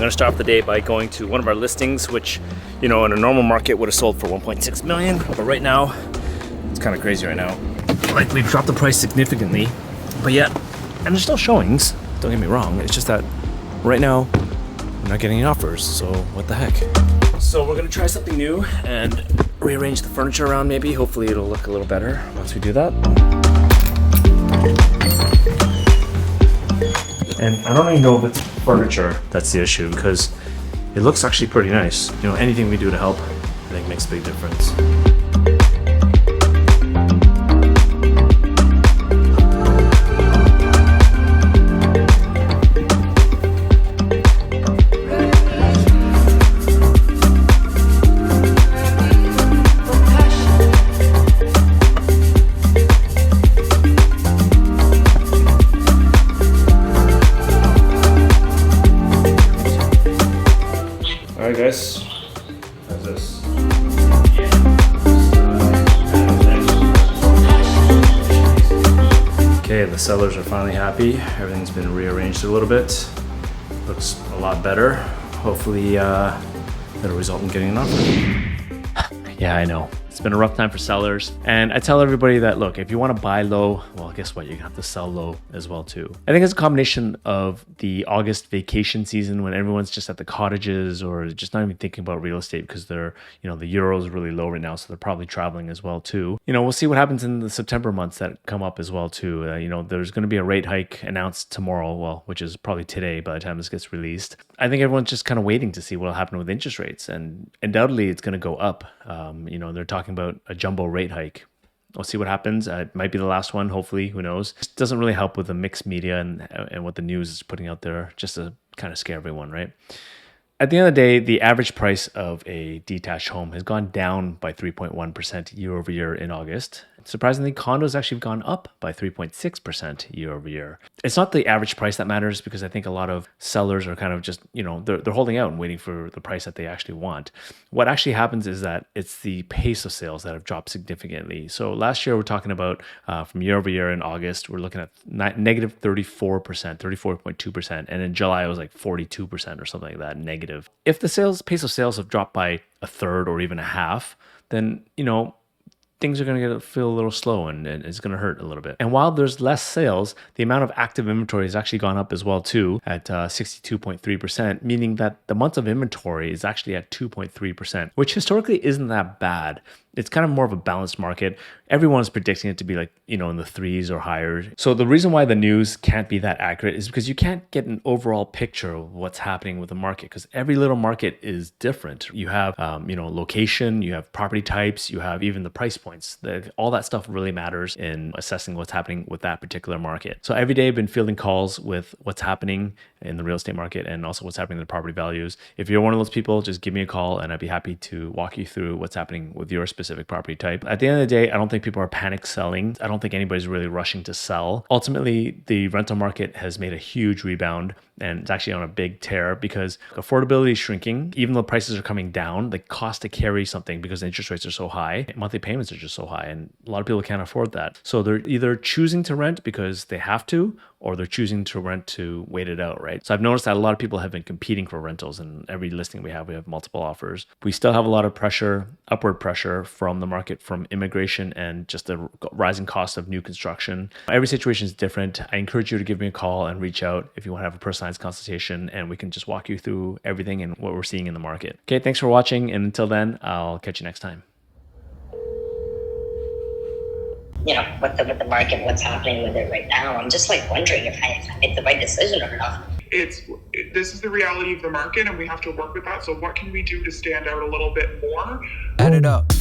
gonna start off the day by going to one of our listings, which, you know, in a normal market would have sold for 1.6 million, but right now, it's kind of crazy right now. Like, we've dropped the price significantly, but yet, and there's still showings, don't get me wrong, it's just that right now, we're not getting any offers, so what the heck. So we're gonna try something new and rearrange the furniture around maybe. Hopefully it'll look a little better once we do that. And I don't even know if it's furniture that's the issue, because it looks actually pretty nice. You know, anything we do to help, I think makes a big difference. Alright guys, how's this? Okay, the sellers are finally happy. Everything's been rearranged a little bit. Looks a lot better. Hopefully that'll result in getting an offer. Yeah, I know. It's been a rough time for sellers. And I tell everybody that, look, if you want to buy low, well, guess what? You have to sell low as well too. I think it's a combination of the August vacation season when everyone's just at the cottages or just not even thinking about real estate because they're, you know, the euro is really low right now. So they're probably traveling as well too. You know, we'll see what happens in the September months that come up as well too. You know, there's going to be a rate hike announced tomorrow, well, which is probably today by the time this gets released. I think everyone's just kind of waiting to see what will happen with interest rates, and undoubtedly it's going to go up. You know, they're talking about a jumbo rate hike. We'll see what happens. It might be the last one, hopefully, who knows. It doesn't really help with the mixed media and what the news is putting out there, just to kind of scare everyone, right? At the end of the day, the average price of a detached home has gone down by 3.1% year over year in August. Surprisingly, condos actually have gone up by 3.6% year over year. It's not the average price that matters, because I think a lot of sellers are kind of just, you know, they're holding out and waiting for the price that they actually want. What actually happens is that it's the pace of sales that have dropped significantly. So last year, we're talking about from year over year in August, we're looking at negative 34%, 34.2%. And in July, it was like 42% or something like that, negative. If the pace of sales have dropped by a third or even a half, then, you know, things are going to feel a little slow and it's going to hurt a little bit. And while there's less sales, the amount of active inventory has actually gone up as well too, at 62.3%, meaning that the months of inventory is actually at 2.3%, which historically isn't that bad. It's kind of more of a balanced market. Everyone's predicting it to be like, you know, in the threes or higher. So the reason why the news can't be that accurate is because you can't get an overall picture of what's happening with the market, because every little market is different. You have, you know, location, you have property types, you have even the price points. All that stuff really matters in assessing what's happening with that particular market. So every day I've been fielding calls with what's happening in the real estate market and also what's happening in the property values. If you're one of those people, just give me a call and I'd be happy to walk you through what's happening with your specific property type. At the end of the day, I don't think people are panic selling. I don't think anybody's really rushing to sell. Ultimately, the rental market has made a huge rebound, and it's actually on a big tear because affordability is shrinking. Even though prices are coming down, the cost to carry something, because interest rates are so high, monthly payments are just so high, and a lot of people can't afford that. So they're either choosing to rent because they have to, or they're choosing to rent to wait it out, right? So I've noticed that a lot of people have been competing for rentals, and every listing we have multiple offers. We still have a lot of pressure, upward pressure from the market, from immigration and just the rising cost of new construction. Every situation is different. I encourage you to give me a call and reach out if you want to have a personalized consultation, and we can just walk you through everything and what we're seeing in the market. Okay, thanks for watching, and until then, I'll catch you next time. You know, with the market, what's happening with it right now. I'm just like wondering if I made the right decision or not. This is the reality of the market, and we have to work with that. So what can we do to stand out a little bit more? Add it up.